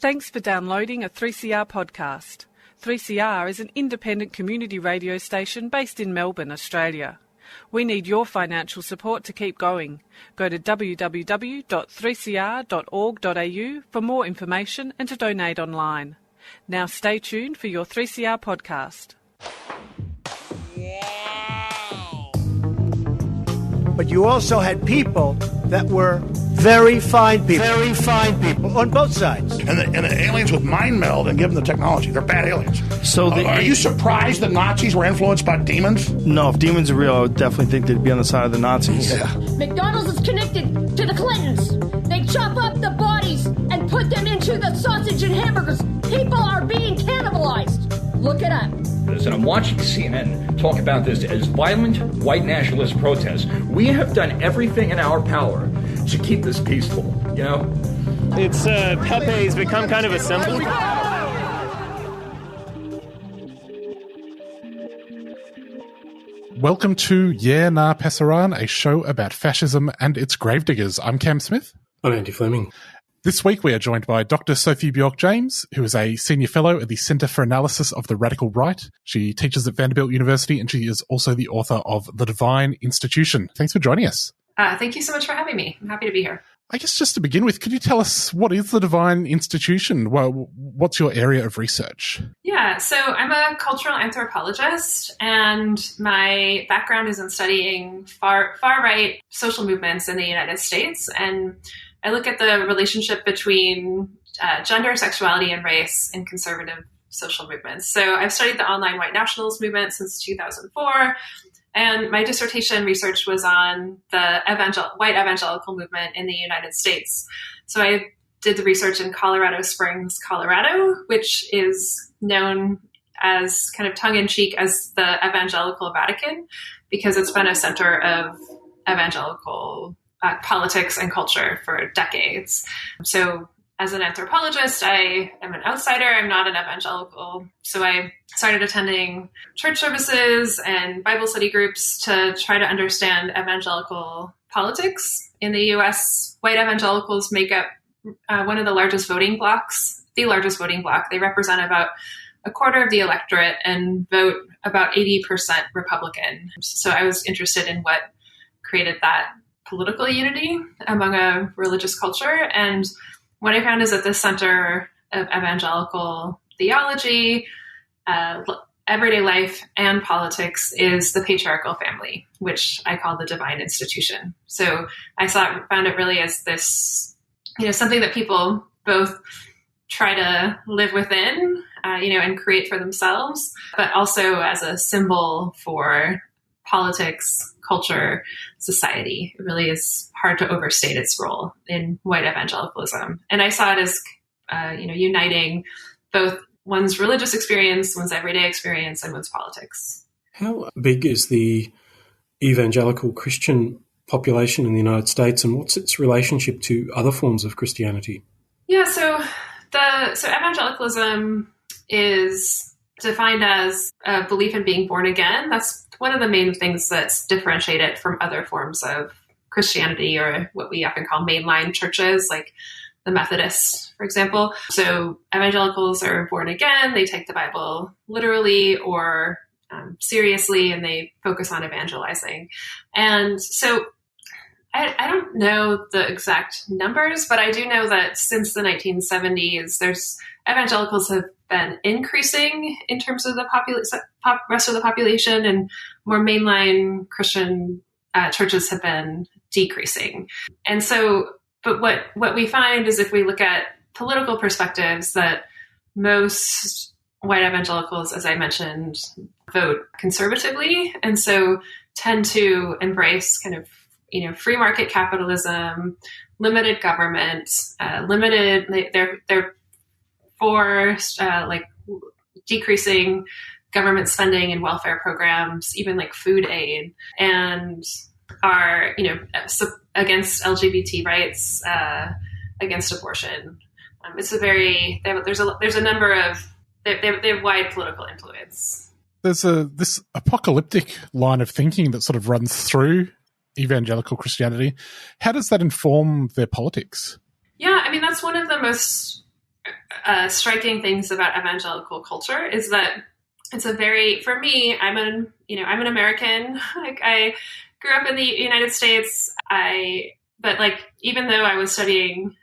Thanks for downloading a 3CR podcast. 3CR is an independent community radio station based in Melbourne, Australia. We need your financial support to keep going. Go to www.3cr.org.au for more information and to donate online. Now stay tuned for your 3CR podcast. But you also had people that were very fine people on both sides. And the aliens with mind meld and give them the technology. They're bad aliens. So are you surprised the Nazis were influenced by demons? No, if demons are real, I would definitely think they'd be on the side of the Nazis. Yeah. McDonald's is connected to the Clintons. They chop up the bodies and put them into the sausage and hamburgers. People are being cannibalized. Look it up. And I'm watching CNN talk about this as violent white nationalist protests. We have done everything in our power to keep this peaceful, you know? It's Pepe's become kind of a symbol. Welcome to Yeah Nah Pasaran, a show about fascism and its gravediggers. I'm Cam Smith. I'm Andy Fleming. This week we are joined by Dr. Sophie Bjork-James, who is a senior fellow at the Centre for Analysis of the Radical Right. She teaches at Vanderbilt University and she is also the author of The Divine Institution. Thanks for joining us. Thank you so much for having me. I'm happy to be here. I guess just to begin with, could you tell us what is the Divine Institution? Well, what's your area of research? Yeah, so I'm a cultural anthropologist, and my background is in studying far-right social movements in the United States, and I look at the relationship between gender, sexuality, and race in conservative social movements. So I've studied the online white nationalist movement since 2004, and my dissertation research was on the white evangelical movement in the United States. So I did the research in Colorado Springs, Colorado, which is known as kind of tongue-in-cheek as the Evangelical Vatican, because it's been a center of evangelical politics and culture for decades. So as an anthropologist, I am an outsider. I'm not an evangelical. So I started attending church services and Bible study groups to try to understand evangelical politics. In the U.S., white evangelicals make up one of the largest voting blocs, the largest voting bloc. They represent about a quarter of the electorate and vote about 80% Republican. So I was interested in what created that political unity among a religious culture. And what I found is at the center of evangelical theology, everyday life, and politics is the patriarchal family, which I call the divine institution. So I found it really as this, something that people both try to live within, and create for themselves, but also as a symbol for politics, culture, society. It really is hard to overstate its role in white evangelicalism. And I saw it as, uniting both one's religious experience, one's everyday experience, and one's politics. How big is the evangelical Christian population in the United States, and what's its relationship to other forms of Christianity? Yeah, so evangelicalism is defined as a belief in being born again. That's one of the main things that's differentiated from other forms of Christianity, or what we often call mainline churches, like the Methodists, for example. So evangelicals are born again. They take the Bible literally or seriously, and they focus on evangelizing. And so I don't know the exact numbers, but I do know that since the 1970s, evangelicals have been increasing in terms of the rest of the population, and more mainline Christian churches have been decreasing. And so, but what we find is if we look at political perspectives, that most white evangelicals, as I mentioned, vote conservatively, and so tend to embrace kind of free market capitalism, limited government, they're for decreasing government spending and welfare programs, even like food aid, and are against LGBT rights, against abortion. It's there's a number of they have wide political influence. There's this apocalyptic line of thinking that sort of runs through evangelical Christianity. How does that inform their politics? Yeah, I mean, that's one of the most striking things about evangelical culture is that it's for me, I'm an American. Like, I grew up in the United States. But even though I was studying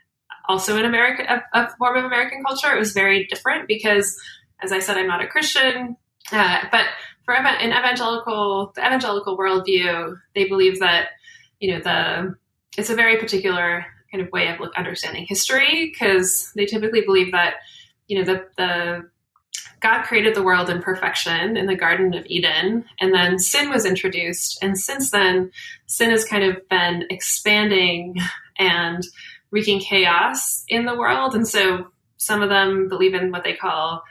also in America, a form of American culture, it was very different because, as I said, I'm not a Christian. But the evangelical worldview, they believe that, it's a very particular kind of way of understanding history, because they typically believe that, the God created the world in perfection in the Garden of Eden, and then sin was introduced. And since then, sin has kind of been expanding and wreaking chaos in the world. And so some of them believe in what they call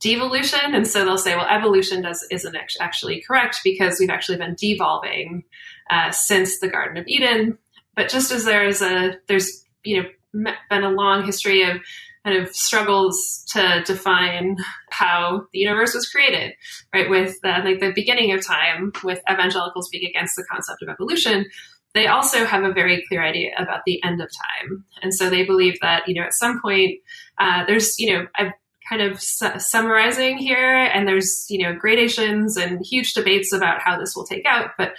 devolution. And so they'll say, well, evolution isn't actually correct because we've actually been devolving since the Garden of Eden. But just as there's been a long history of kind of struggles to define how the universe was created, right? With the beginning of time, with evangelicals being against the concept of evolution, they also have a very clear idea about the end of time. And so they believe that, at some point, there's, I'm kind of summarizing here, and there's, gradations and huge debates about how this will take out. But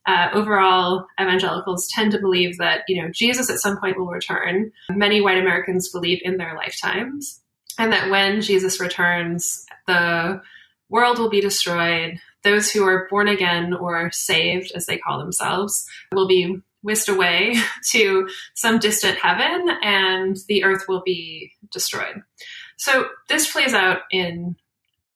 overall, evangelicals tend to believe that, Jesus at some point will return. Many white Americans believe in their lifetimes, and that when Jesus returns, the world will be destroyed. Those who are born again or saved, as they call themselves, will be whisked away to some distant heaven, and the earth will be destroyed. So this plays out in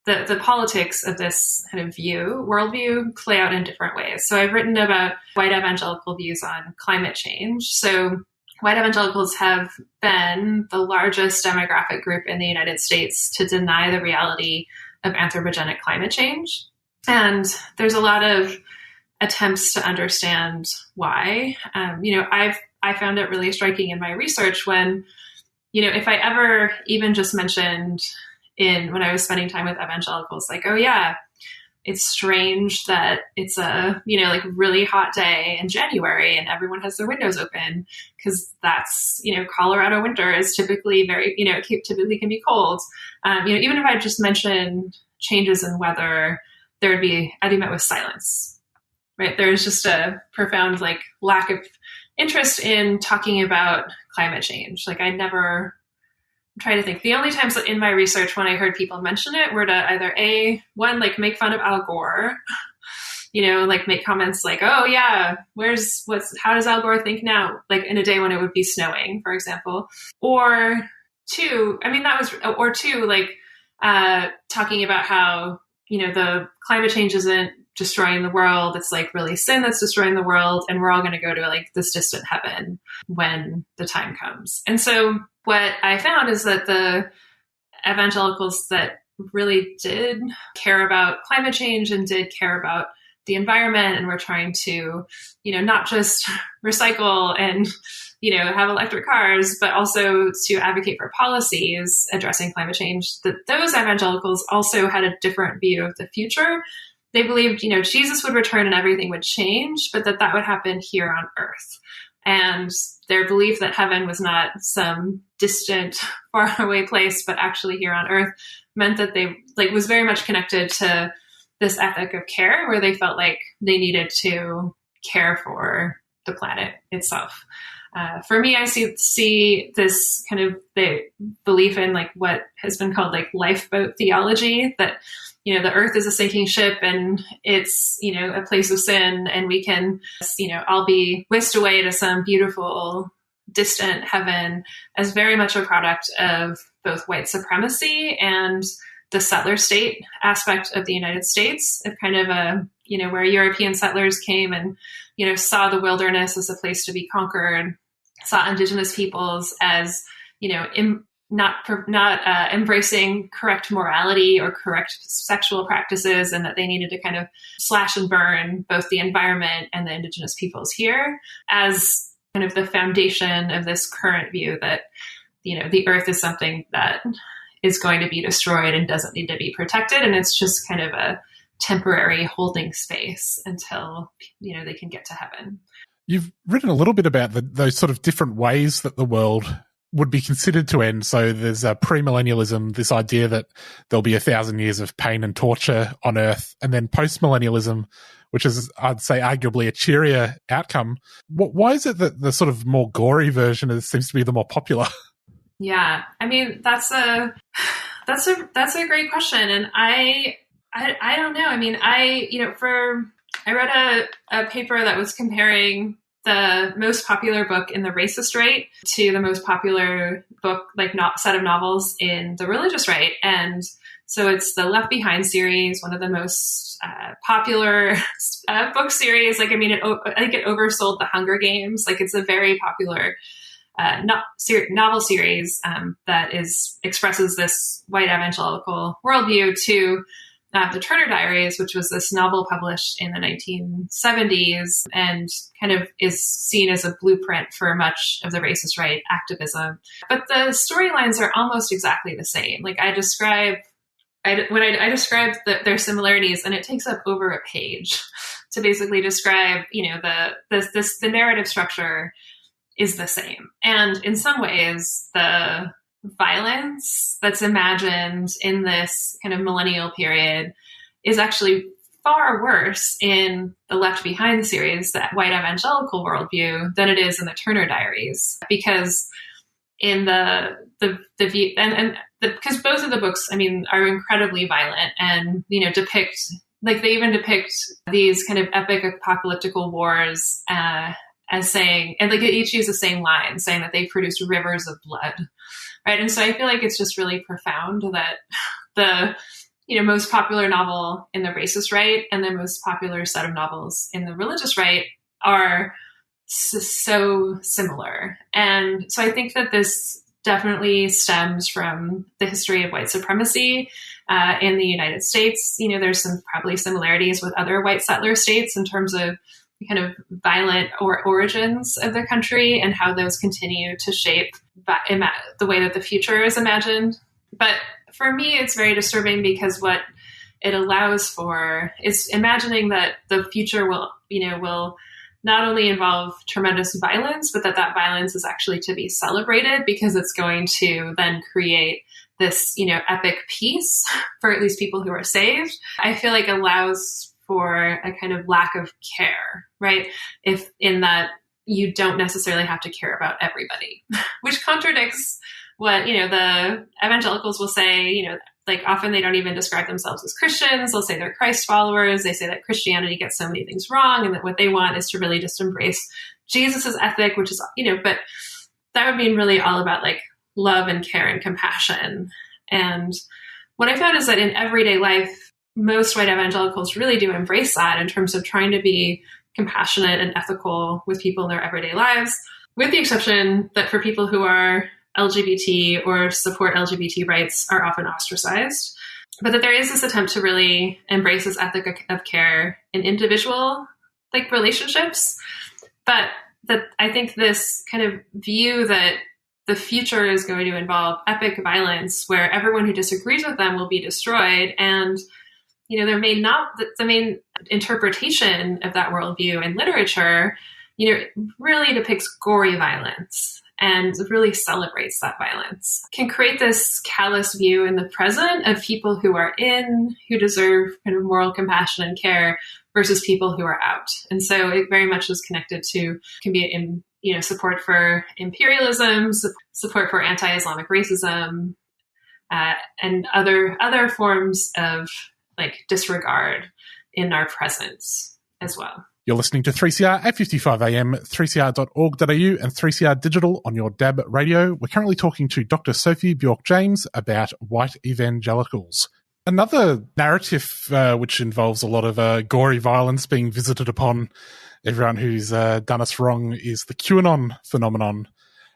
the politics of this kind of worldview play out in different ways. So I've written about white evangelical views on climate change. So white evangelicals have been the largest demographic group in the United States to deny the reality of anthropogenic climate change. And there's a lot of attempts to understand why. I found it really striking in my research when, if I ever even just mentioned when I was spending time with evangelicals, like, oh yeah, it's strange that it's a, really hot day in January and everyone has their windows open, because that's, Colorado winter is typically typically can be cold. Even if I just mentioned changes in weather, I'd be met with silence, right? There's just a profound lack of interest in talking about climate change. I'm trying to think. The only times in my research when I heard people mention it were to either make fun of Al Gore, make comments like, oh yeah, how does Al Gore think now? In a day when it would be snowing, for example. Or two, talking about how, the climate change isn't destroying the world. It's really sin that's destroying the world. And we're all going to go to this distant heaven when the time comes. And so what I found is that the evangelicals that really did care about climate change and did care about the environment and were trying to, not just recycle and, have electric cars, but also to advocate for policies addressing climate change, that those evangelicals also had a different view of the future. They believed, Jesus would return and everything would change, but that would happen here on earth. And their belief that heaven was not some distant, faraway place, but actually here on earth, meant that they was very much connected to this ethic of care, where they felt like they needed to care for the planet itself. For me, I see this kind of the belief in what has been called lifeboat theology, that the earth is a sinking ship and it's, a place of sin, and we can, all be whisked away to some beautiful, distant heaven, as very much a product of both white supremacy and the settler state aspect of the United States, of kind of where European settlers came and, saw the wilderness as a place to be conquered, saw indigenous peoples as, not embracing correct morality or correct sexual practices, and that they needed to kind of slash and burn both the environment and the indigenous peoples here, as kind of the foundation of this current view that, the earth is something that is going to be destroyed and doesn't need to be protected. And it's just kind of a temporary holding space until, they can get to heaven. You've written a little bit about those sort of different ways that the world would be considered to end. So there's premillennialism, this idea that there'll be 1,000 years of pain and torture on Earth, and then postmillennialism, which is, I'd say, arguably a cheerier outcome. Why is it that the sort of more gory version seems to be the more popular? Yeah, I mean, that's a great question, and I don't know. I mean, I read a paper that was comparing the most popular book in the racist right to the most popular book, set of novels in the religious right. And so it's the Left Behind series, one of the most popular book series. I think it oversold the Hunger Games. It's a very popular novel series that expresses this white evangelical worldview to the Turner Diaries, which was this novel published in the 1970s and kind of is seen as a blueprint for much of the racist right activism. But the storylines are almost exactly the same. I describe their similarities, and it takes up over a page to basically describe, the narrative structure is the same. And in some ways, the violence that's imagined in this kind of millennial period is actually far worse in the Left Behind series, that white evangelical worldview, than it is in the Turner Diaries. Because in the view, because both of the books, I mean, are incredibly violent and, depict, they even depict these kind of epic apocalyptical wars as saying, and they each use the same line, saying that they produce rivers of blood. Right. And so I feel like it's just really profound that the, most popular novel in the racist right and the most popular set of novels in the religious right are so similar. And so I think that this definitely stems from the history of white supremacy in the United States. There's some probably similarities with other white settler states in terms of kind of violent origins of the country and how those continue to shape the way that the future is imagined. But for me, it's very disturbing because what it allows for is imagining that the future will not only involve tremendous violence, but that violence is actually to be celebrated because it's going to then create this, epic peace for at least people who are saved. I feel like allows for a kind of lack of care, right? If in that you don't necessarily have to care about everybody, which contradicts what, the evangelicals will say, often they don't even describe themselves as Christians. They'll say they're Christ followers. They say that Christianity gets so many things wrong and that what they want is to really just embrace Jesus's ethic, which is, but that would mean really all about love and care and compassion. And what I found is that in everyday life, most white evangelicals really do embrace that in terms of trying to be compassionate and ethical with people in their everyday lives, with the exception that for people who are LGBT or support LGBT rights are often ostracized. But that there is this attempt to really embrace this ethic of care in individual relationships. But that I think this kind of view that the future is going to involve epic violence where everyone who disagrees with them will be destroyed. And there may not, the main interpretation of that worldview in literature, really depicts gory violence and really celebrates that violence, can create this callous view in the present of people who deserve kind of moral compassion and care versus people who are out. And so it very much is connected to, can be in, support for imperialism, support for anti-Islamic racism, and other forms of disregard in our presence as well. You're listening to 3CR at 55 AM, 3cr.org.au and 3CR Digital on your DAB radio. We're currently talking to Dr. Sophie Bjork-James about white evangelicals. Another narrative which involves a lot of gory violence being visited upon everyone who's done us wrong is the QAnon phenomenon.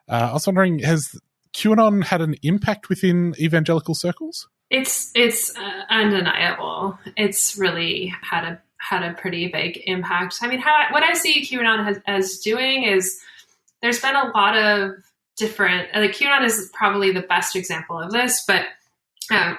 I was wondering, has QAnon had an impact within evangelical circles? It's undeniable. It's really had a pretty big impact. I mean, what I see QAnon as doing is there's been a lot of different, QAnon is probably the best example of this, but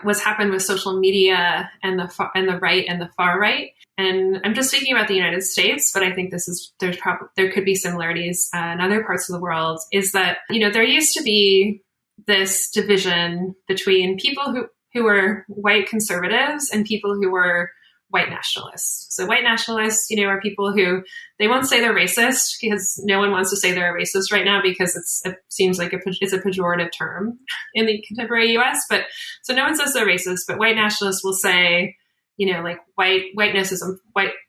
what's happened with social media and the right and the far right. And I'm just speaking about the United States, but I think there could be similarities in other parts of the world, is that, there used to be this division between people who were white conservatives and people who were white nationalists. So white nationalists, are people who, they won't say they're racist, because no one wants to say they're a racist right now, because it seems like it's a pejorative term in the contemporary US. But so no one says they're racist, but white nationalists will say, like whiteness is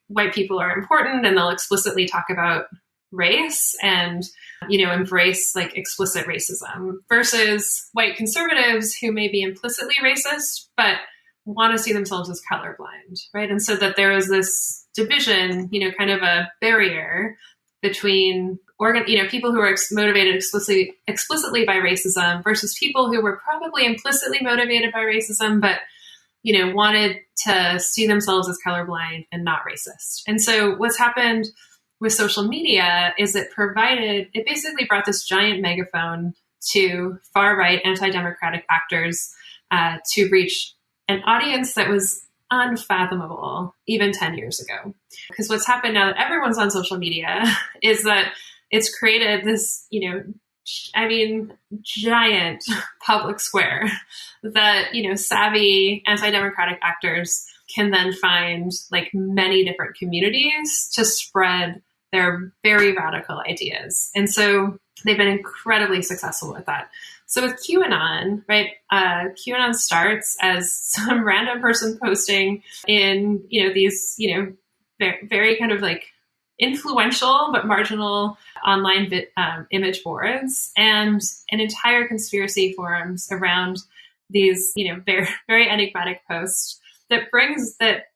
white people are important, and they'll explicitly talk about race and, embrace like explicit racism, versus white conservatives who may be implicitly racist, but want to see themselves as colorblind, right? And so that there is this division, kind of a barrier between people who are motivated explicitly by racism versus people who were probably implicitly motivated by racism, but wanted to see themselves as colorblind and not racist. And so what's happened with social media is it basically brought this giant megaphone to far right anti-democratic actors to reach an audience that was unfathomable even 10 years ago. Because what's happened now that everyone's on social media is that it's created this, giant public square that, savvy anti-democratic actors can then find like many different communities to spread their very radical ideas. And so they've been incredibly successful with that. So with QAnon, right, QAnon starts as some random person posting in, these, very, very kind of like influential but marginal online image boards, and an entire conspiracy forums around these, very, very enigmatic posts that brings that,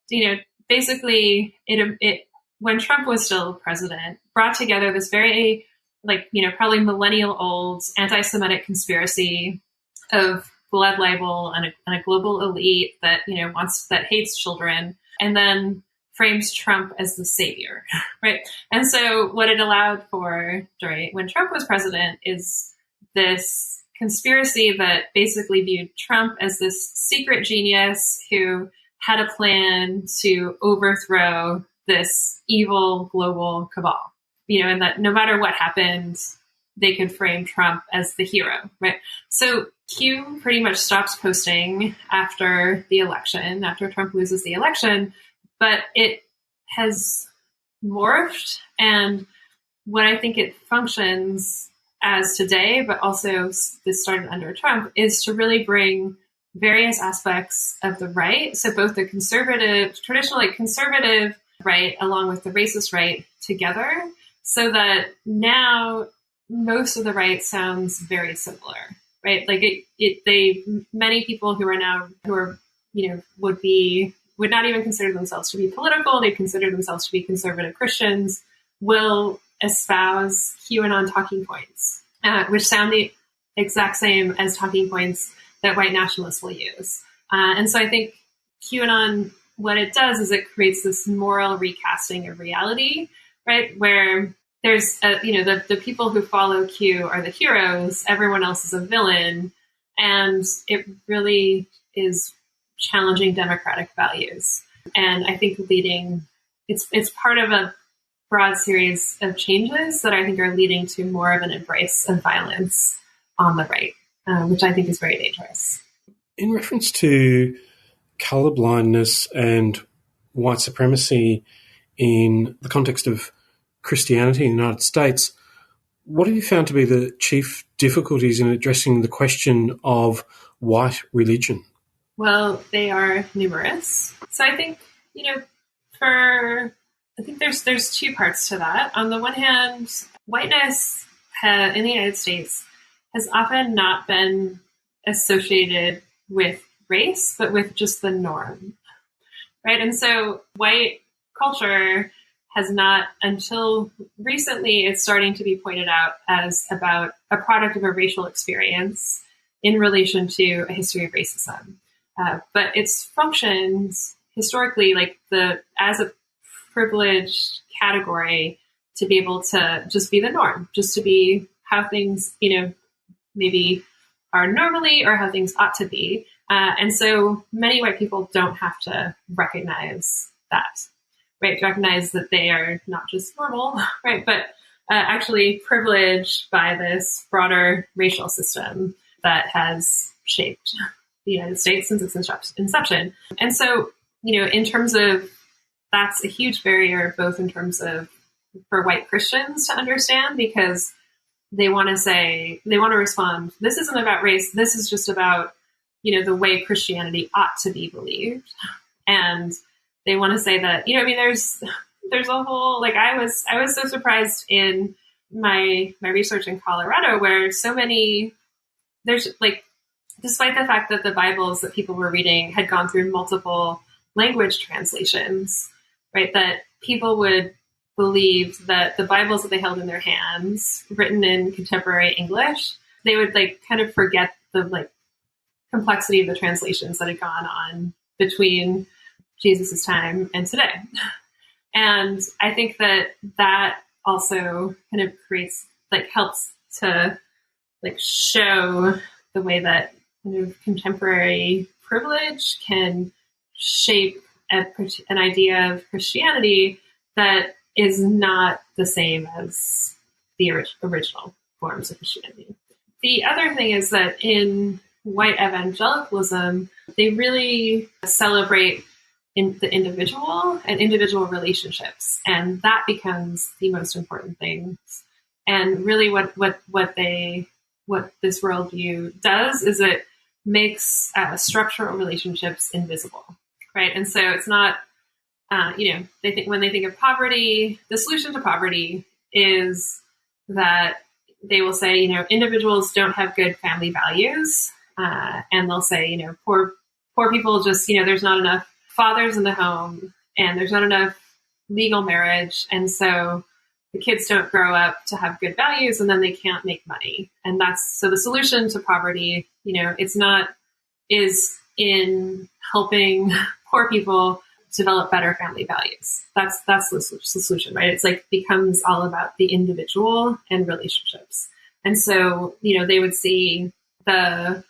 basically it when Trump was still president, brought together this very probably millennial old anti-Semitic conspiracy of blood libel and a global elite that, that hates children, and then frames Trump as the savior, right? And so what it allowed for when Trump was president is this conspiracy that basically viewed Trump as this secret genius who had a plan to overthrow this evil global cabal, and that no matter what happened, they could frame Trump as the hero, right? So Q pretty much stops posting after the election, after Trump loses the election, but it has morphed. And what I think it functions as today, but also this started under Trump, is to really bring various aspects of the right. So both the traditional conservative right, along with the racist right together, so that now most of the right sounds very similar, right? Like many people who are would not even consider themselves to be political. They consider themselves to be conservative Christians, will espouse QAnon talking points, which sound the exact same as talking points that white nationalists will use. And so I think QAnon, what it does is it creates this moral recasting of reality, right? Where there's, the people who follow Q are the heroes, everyone else is a villain, and it really is challenging democratic values. And I think it's part of a broad series of changes that I think are leading to more of an embrace of violence on the right, which I think is very dangerous. In reference to colorblindness and white supremacy in the context of Christianity in the United States, what have you found to be the chief difficulties in addressing the question of white religion? Well, they are numerous. So I think, there's two parts to that. On the one hand, whiteness in the United States has often not been associated with race, but with just the norm, right? And so white culture has not, until recently, it's starting to be pointed out as about a product of a racial experience in relation to a history of racism. But it's functioned historically as a privileged category to be able to just be the norm, just to be how things, maybe are normally or how things ought to be. And so many white people don't have to recognize that, right? Recognize that they are not just normal, right? But actually privileged by this broader racial system that has shaped the United States since its inception. And so, in terms of, that's a huge barrier, both in terms of for white Christians to understand, because they want to respond, this isn't about race, this is just about, the way Christianity ought to be believed. And they want to say that, there's a whole, I was so surprised in my research in Colorado, where so many, there's despite the fact that the Bibles that people were reading had gone through multiple language translations, right, that people would believe that the Bibles that they held in their hands, written in contemporary English, they would kind of forget the complexity of the translations that had gone on between Jesus's time and today. And I think that also kind of creates, helps to show the way that kind of contemporary privilege can shape an idea of Christianity that is not the same as the original forms of Christianity. The other thing is that in white evangelicalism, they really celebrate the individual and individual relationships, and that becomes the most important thing. And really, what this worldview does is it makes structural relationships invisible, right? And so it's not, when they think of poverty, the solution to poverty is that they will say, individuals don't have good family values, and they'll say, poor people just, there's not enough fathers in the home, and there's not enough legal marriage, and so the kids don't grow up to have good values, and then they can't make money. And so the solution to poverty, is in helping poor people develop better family values. That's the solution, right? It's becomes all about the individual and relationships. And so, they would see the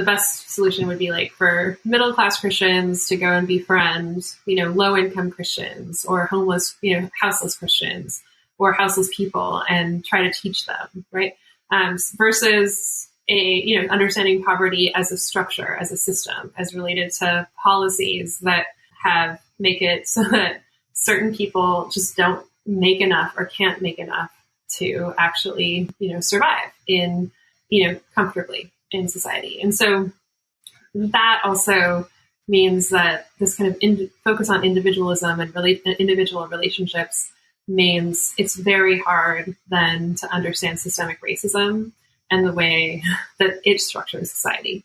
best solution would be for middle-class Christians to go and befriend, low-income Christians or homeless, houseless Christians or houseless people and try to teach them, right? Versus understanding poverty as a structure, as a system, as related to policies that make it so that certain people just don't make enough or can't make enough to actually, survive comfortably in society. And so that also means that this kind of focus on individualism and individual relationships means it's very hard then to understand systemic racism and the way that it structures society.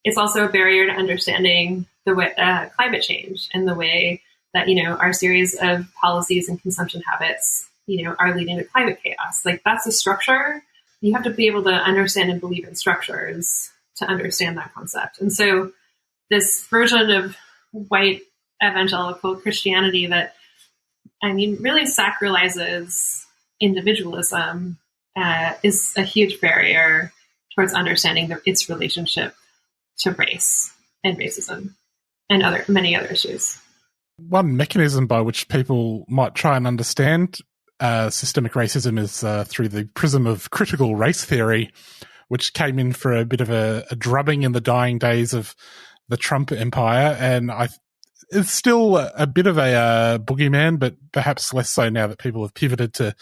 It's also a barrier to understanding the way climate change and the way that, our series of policies and consumption habits, are leading to climate chaos. That's a structure. You have to be able to understand and believe in structures to understand that concept. And so this version of white evangelical Christianity that, really sacralizes individualism is a huge barrier towards understanding its relationship to race and racism and many other issues. One mechanism by which people might try and understand systemic racism is through the prism of critical race theory, which came in for a bit of a drubbing in the dying days of the Trump empire. And it's still a bit of a boogeyman, but perhaps less so now that people have pivoted to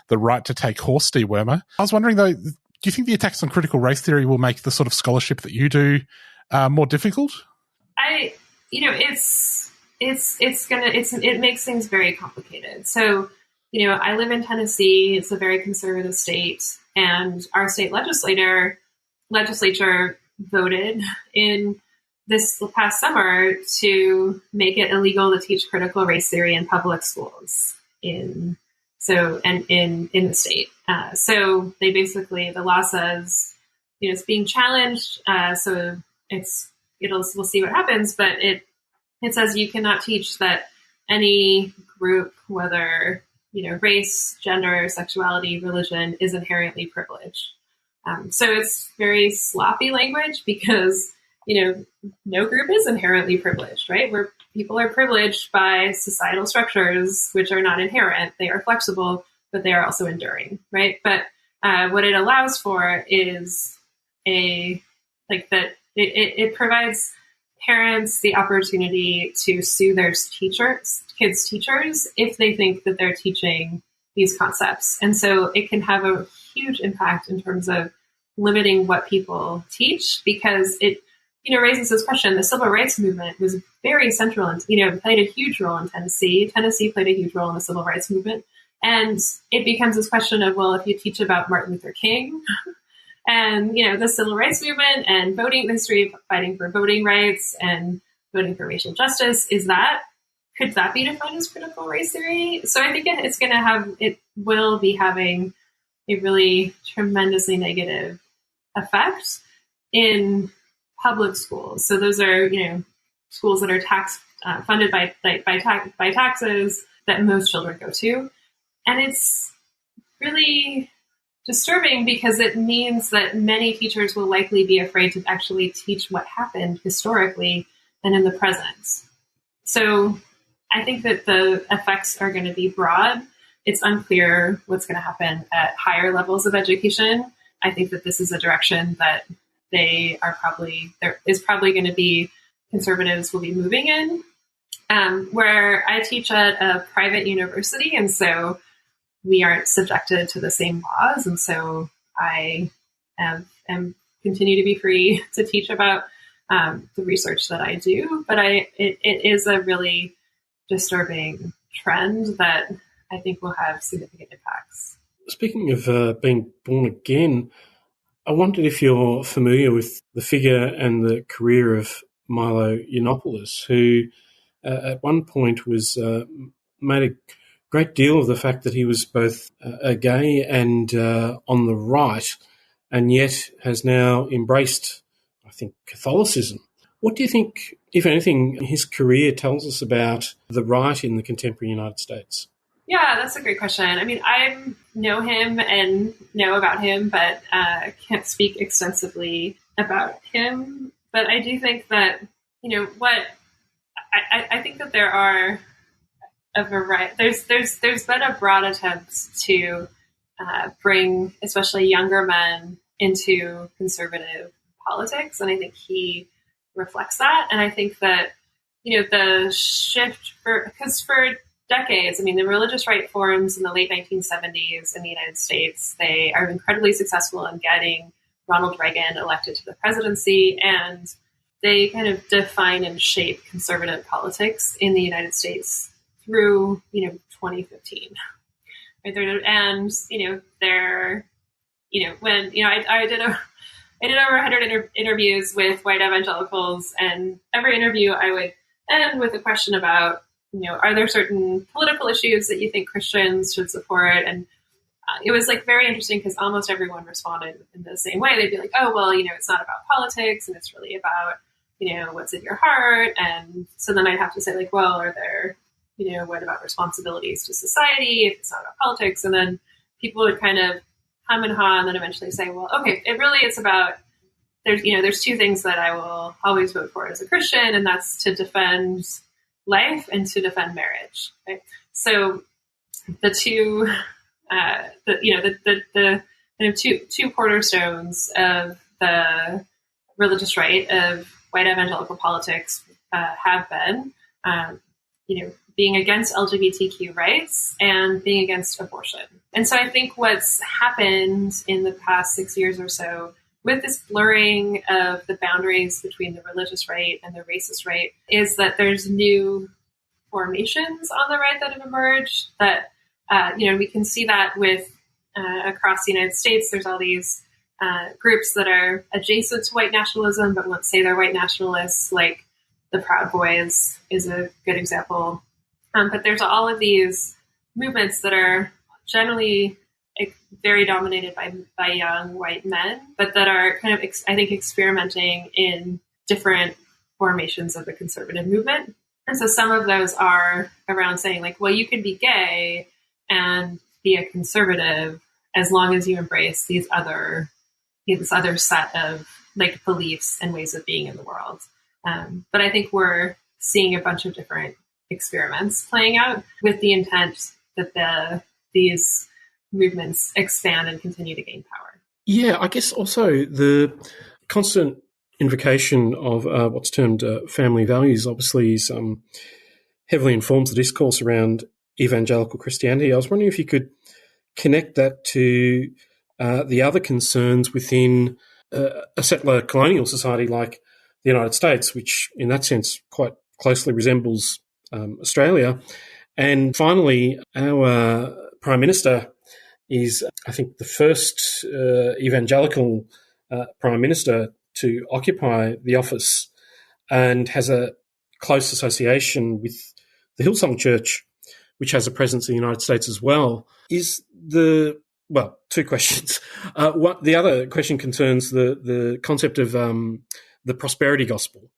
the right to take horse dewormer. I was wondering, though, do you think the attacks on critical race theory will make the sort of scholarship that you do more difficult? It makes things very complicated. So, I live in Tennessee. It's a very conservative state, and our state legislature voted in this past summer to make it illegal to teach critical race theory in public schools in the state. So they basically, the law says, it's being challenged. So we'll see what happens, but it says you cannot teach that any group, whether, race, gender, sexuality, religion, is inherently privileged. So it's very sloppy language because, no group is inherently privileged, right? Where people are privileged by societal structures, which are not inherent. They are flexible, but they are also enduring, right? But what it allows for is it provides parents the opportunity to sue their kids' teachers, if they think that they're teaching these concepts. And so it can have a huge impact in terms of limiting what people teach, because it, raises this question. The civil rights movement was very central and, played a huge role in Tennessee. Tennessee played a huge role in the civil rights movement. And it becomes this question of, well, if you teach about Martin Luther King and, the civil rights movement and voting, the history of fighting for voting rights and voting for racial justice, could that be defined as critical race theory? So I think it will be having a really tremendously negative effect in public schools. So those are, schools that are funded by taxes that most children go to. And it's really disturbing because it means that many teachers will likely be afraid to actually teach what happened historically and in the present. So I think that the effects are going to be broad. It's unclear what's going to happen at higher levels of education. I think that this is a direction that there is probably going to be conservatives will be moving in. Where I teach at a private university, and so we aren't subjected to the same laws, and so I am continue to be free to teach about the research that I do. But it is a really disturbing trend that I think will have significant impacts. Speaking of being born again, I wondered if you're familiar with the figure and the career of Milo Yiannopoulos, who at one point was made a great deal of the fact that he was both a gay and on the right, and yet has now embraced, I think, Catholicism. What do you think, if anything, his career tells us about the right in the contemporary United States? Yeah, that's a great question. I mean, I know him and know about him, but can't speak extensively about him. But I do think that, I think that there are a variety. There's been a broad attempt to bring, especially younger men, into conservative politics, and I think he reflects that. And I think that the shift for decades, I mean, the religious right forums in the late 1970s in the United States, they are incredibly successful in getting Ronald Reagan elected to the presidency, and they kind of define and shape conservative politics in the United States through, 2015. Right there, and I did over 100 interviews with white evangelicals, and every interview I would end with a question about, are there certain political issues that you think Christians should support? And it was very interesting because almost everyone responded in the same way. They'd be like, oh, well, it's not about politics, and it's really about, what's in your heart. And so then I'd have to say well, are there, what about responsibilities to society if it's not about politics? And then people would kind of hum and haw and then eventually say, well, okay, it's about, there's two things that I will always vote for as a Christian, and that's to defend life and to defend marriage. Right? So the two, the kind of two cornerstones of the religious right of white evangelical politics have been, being against LGBTQ rights and being against abortion. And so I think what's happened in the past 6 years or so with this blurring of the boundaries between the religious right and the racist right is that there's new formations on the right that have emerged that, we can see that with across the United States. There's all these groups that are adjacent to white nationalism, but won't say they're white nationalists, like the Proud Boys is a good example. But there's all of these movements that are generally very dominated by young white men, but that are kind of, I think, experimenting in different formations of the conservative movement. And so some of those are around saying well, you can be gay and be a conservative as long as you embrace these other this other set of like beliefs and ways of being in the world. But I think we're seeing a bunch of different experiments playing out with the intent that these movements expand and continue to gain power. Yeah, I guess also the constant invocation of what's termed family values obviously is heavily informs the discourse around evangelical Christianity. I was wondering if you could connect that to the other concerns within a settler colonial society like the United States, which in that sense quite closely resembles Australia. And finally, our Prime Minister is, I think, the first evangelical Prime Minister to occupy the office and has a close association with the Hillsong Church, which has a presence in the United States as well. Two questions. The other question concerns the concept of the prosperity gospel.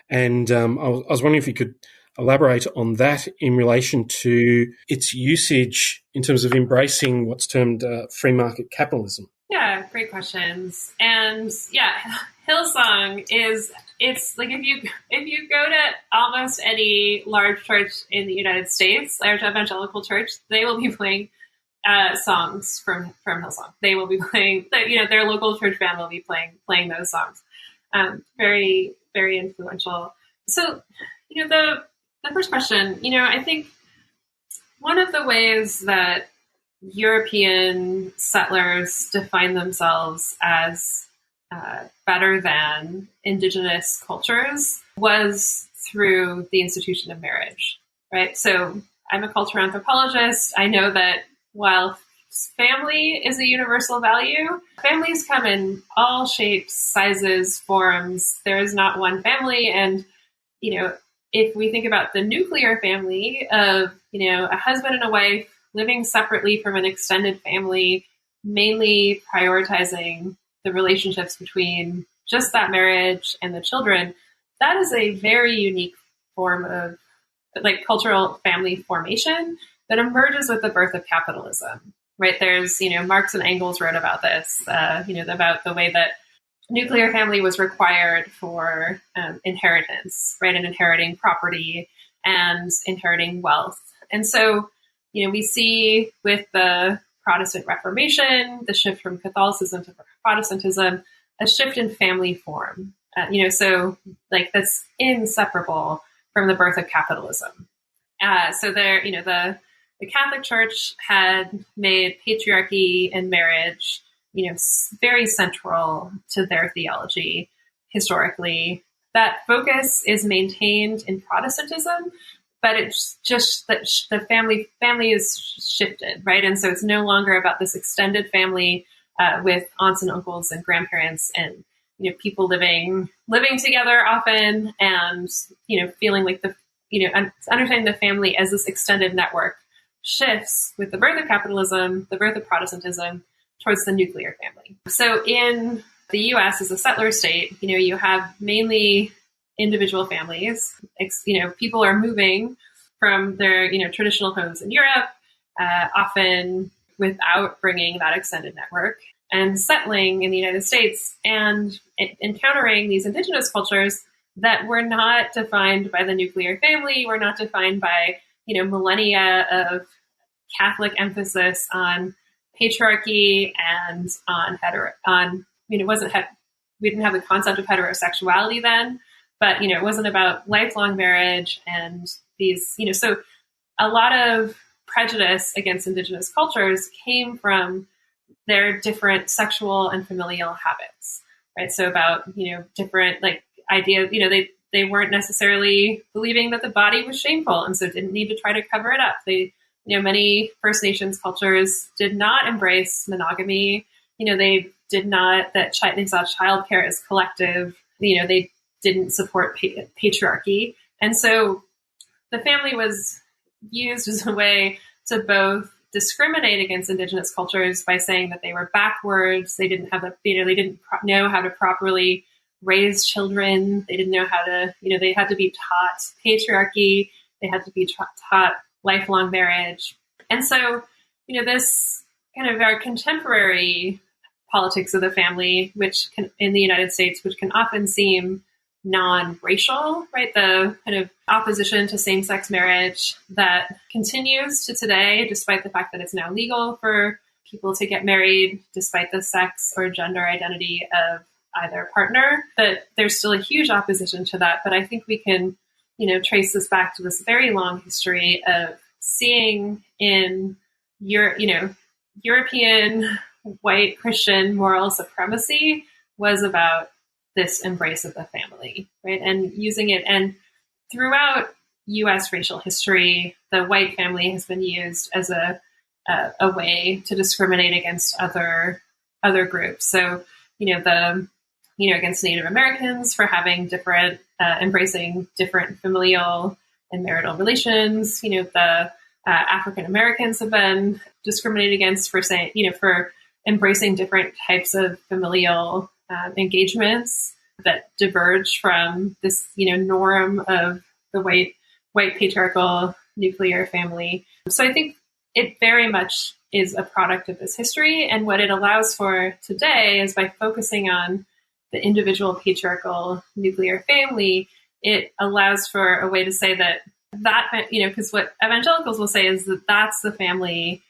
And I was wondering if you could elaborate on that in relation to its usage in terms of embracing what's termed free market capitalism. Yeah, great questions. And yeah, Hillsong it's like if you go to almost any large church in the United States, large evangelical church, they will be playing songs from Hillsong. They will be playing, their local church band will be playing those songs. Very, very influential. So, the first question, I think one of the ways that European settlers define themselves as better than indigenous cultures was through the institution of marriage, right? So I'm a cultural anthropologist. I know that while family is a universal value, families come in all shapes, sizes, forms. There is not one family. And, if we think about the nuclear family of, a husband and a wife living separately from an extended family, mainly prioritizing the relationships between just that marriage and the children, that is a very unique form of cultural family formation that emerges with the birth of capitalism, right? There's, Marx and Engels wrote about this, about the way that nuclear family was required for inheritance, right? And inheriting property and inheriting wealth. And so, we see with the Protestant Reformation, the shift from Catholicism to Protestantism, a shift in family form, that's inseparable from the birth of capitalism. So there, the Catholic Church had made patriarchy and marriage, very central to their theology historically. That focus is maintained in Protestantism, but it's just that the family is shifted, right? And so it's no longer about this extended family with aunts and uncles and grandparents and people living together often, and feeling like understanding the family as this extended network shifts with the birth of capitalism, the birth of Protestantism, towards the nuclear family. So in the U.S. as a settler state, you have mainly individual families. People are moving from their, traditional homes in Europe, often without bringing that extended network, and settling in the United States and encountering these indigenous cultures that were not defined by the nuclear family, were not defined by, millennia of Catholic emphasis on patriarchy and we didn't have the concept of heterosexuality then, but, it wasn't about lifelong marriage and these, so a lot of prejudice against indigenous cultures came from their different sexual and familial habits, right? So about, different ideas, they weren't necessarily believing that the body was shameful and so didn't need to try to cover it up. They, many First Nations cultures did not embrace monogamy. They did not, they saw childcare as collective. They didn't support patriarchy. And so the family was used as a way to both discriminate against indigenous cultures by saying that they were backwards. They didn't have they didn't know how to properly raise children. They didn't know how to, they had to be taught patriarchy. They had to be taught lifelong marriage. And so, this kind of our contemporary politics of the family, which can, in the United States, which can often seem non-racial, right? The kind of opposition to same-sex marriage that continues to today, despite the fact that it's now legal for people to get married, despite the sex or gender identity of either partner, that there's still a huge opposition to that. But I think we can, trace this back to this very long history of seeing in European white Christian moral supremacy was about this embrace of the family, right? And using it, and throughout U.S. racial history, the white family has been used as a way to discriminate against other groups. So, against Native Americans for having different, embracing different familial and marital relations. The African Americans have been discriminated against for saying, for embracing different types of familial engagements that diverge from this, norm of the white patriarchal nuclear family. So I think it very much is a product of this history. And what it allows for today is by focusing on the individual patriarchal nuclear family, it allows for a way to say that, because what evangelicals will say is that that's the family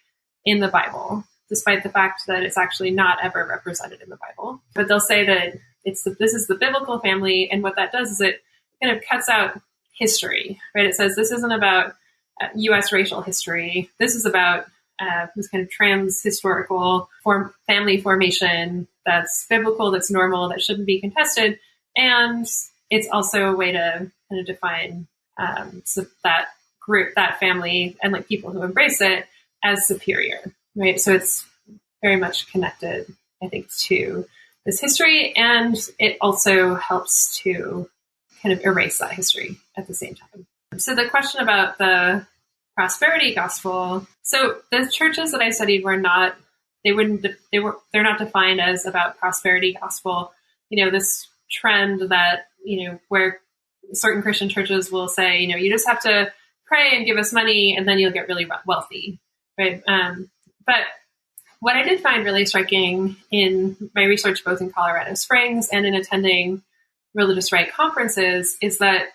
in the Bible, despite the fact that it's actually not ever represented in the Bible. But they'll say that this is the biblical family, and what that does is it kind of cuts out history, right? It says this isn't about U.S. racial history. This is about this kind of trans-historical family formation that's biblical, that's normal, that shouldn't be contested. And it's also a way to kind of define that group, that family, and like people who embrace it as superior, right? So it's very much connected, I think, to this history, and it also helps to kind of erase that history at the same time. So the question about the prosperity gospel, so the churches that I studied they're not defined as about prosperity gospel. This trend that, where certain Christian churches will say, you just have to pray and give us money and then you'll get really wealthy, right? But what I did find really striking in my research, both in Colorado Springs and in attending religious right conferences, is that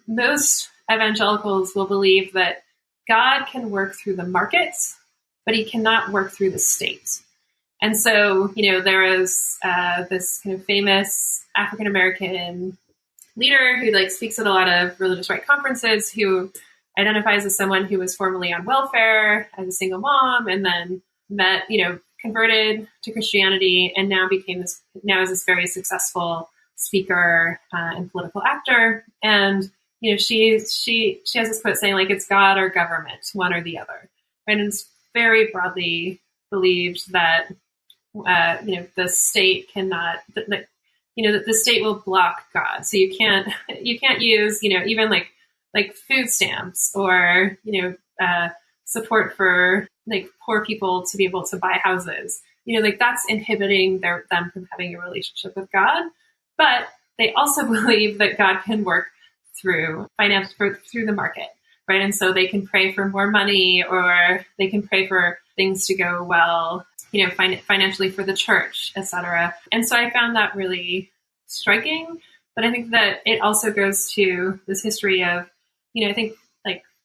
most evangelicals will believe that God can work through the markets, but he cannot work through the state. And so, there is this kind of famous African-American leader who speaks at a lot of religious right conferences, who identifies as someone who was formerly on welfare as a single mom, and then converted to Christianity, and now is this very successful speaker and political actor. And she has this quote saying it's God or government, one or the other. Right? And it's very broadly believed that the state cannot, that the state will block God. So you can't use even like food stamps or support for poor people to be able to buy houses. That's inhibiting them from having a relationship with God. But they also believe that God can work through finance, through the market, right? And so they can pray for more money, or they can pray for things to go well, financially for the church, etc. And so I found that really striking. But I think that it also goes to this history of, I think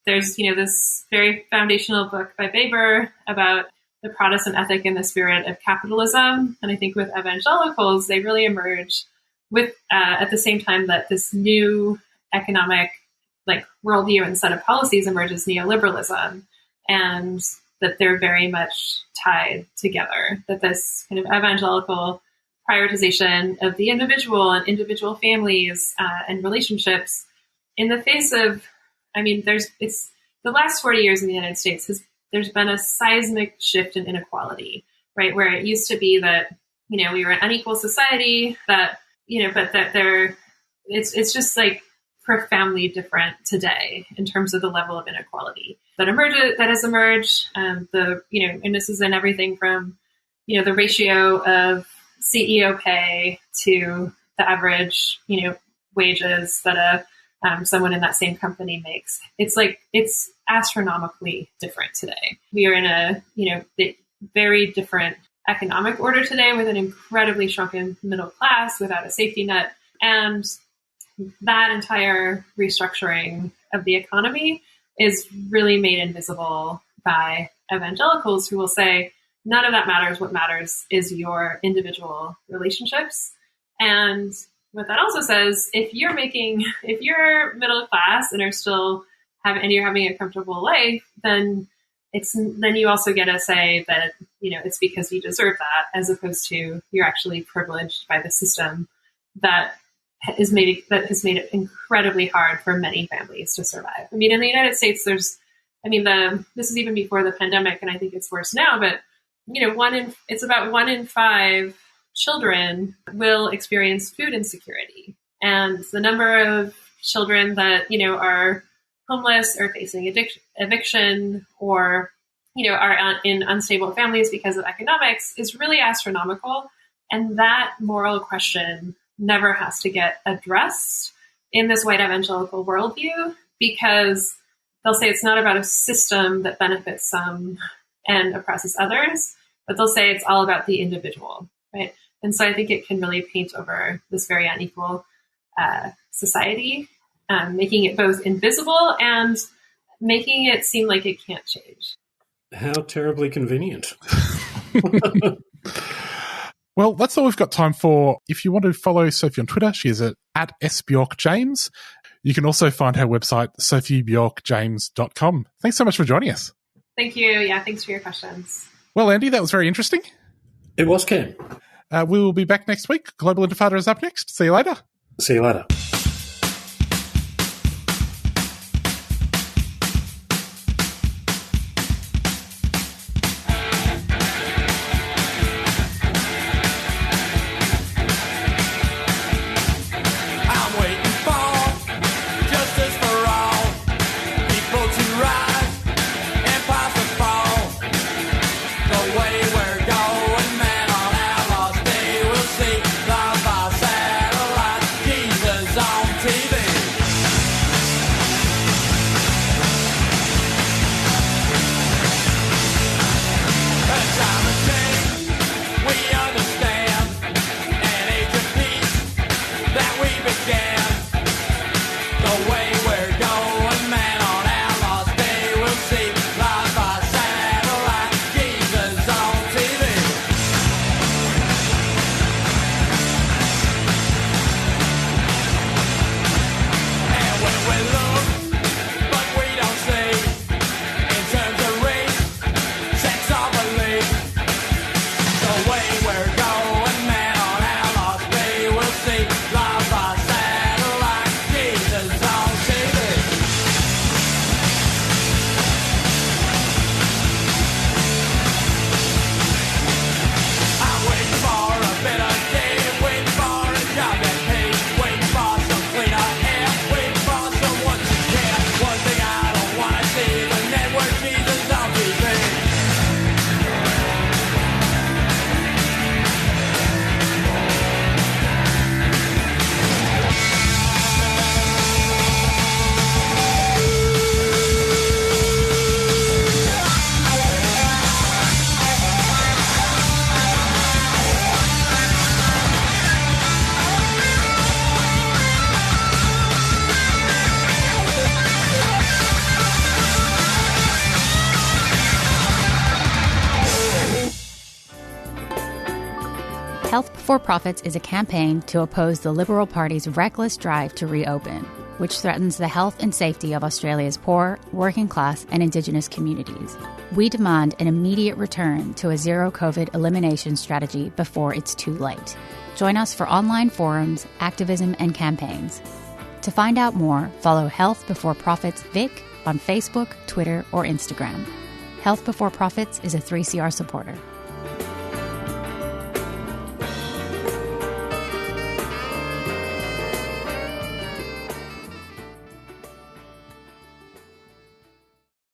there's, this very foundational book by Weber about the Protestant ethic and the spirit of capitalism. And I think with evangelicals, they really emerge with, at the same time that this new economic worldview and set of policies emerges neoliberalism, and that they're very much tied together, that this kind of evangelical prioritization of the individual and individual families and relationships in the face of, the last 40 years in the United States, there's been a seismic shift in inequality, right? Where it used to be that, we were an unequal society, that, but that it's just profoundly different today in terms of the level of inequality that has emerged. And this is in everything from, the ratio of CEO pay to the average, wages that someone in that same company makes. It's astronomically different today. We are in a, very different economic order today with an incredibly shrunken middle class without a safety net. And that entire restructuring of the economy is really made invisible by evangelicals who will say, none of that matters. What matters is your individual relationships. And what that also says, if you're middle class and you're having a comfortable life, then you also get to say that, it's because you deserve that, as opposed to you're actually privileged by the system that has made it incredibly hard for many families to survive. I mean, in the United States, this is even before the pandemic, and I think it's worse now, but it's about 1 in 5 children will experience food insecurity. And the number of children that, are homeless or facing eviction or, are in unstable families because of economics is really astronomical. And that moral question never has to get addressed in this white evangelical worldview, because they'll say it's not about a system that benefits some and oppresses others, but they'll say it's all about the individual, right? And so I think it can really paint over this very unequal society, making it both invisible and making it seem like it can't change. How terribly convenient. Well, that's all we've got time for. If you want to follow Sophie on Twitter, she is at @SBjork-James. You can also find her website, sophiebjorkjames.com. Thanks so much for joining us. Thank you. Yeah, thanks for your questions. Well, Andy, that was very interesting. It was, Cam. We will be back next week. Global Intifada is up next. See you later. See you later. Health Before Profits is a campaign to oppose the Liberal Party's reckless drive to reopen, which threatens the health and safety of Australia's poor, working class and Indigenous communities. We demand an immediate return to a zero-COVID elimination strategy before it's too late. Join us for online forums, activism and campaigns. To find out more, follow Health Before Profits Vic on Facebook, Twitter or Instagram. Health Before Profits is a 3CR supporter.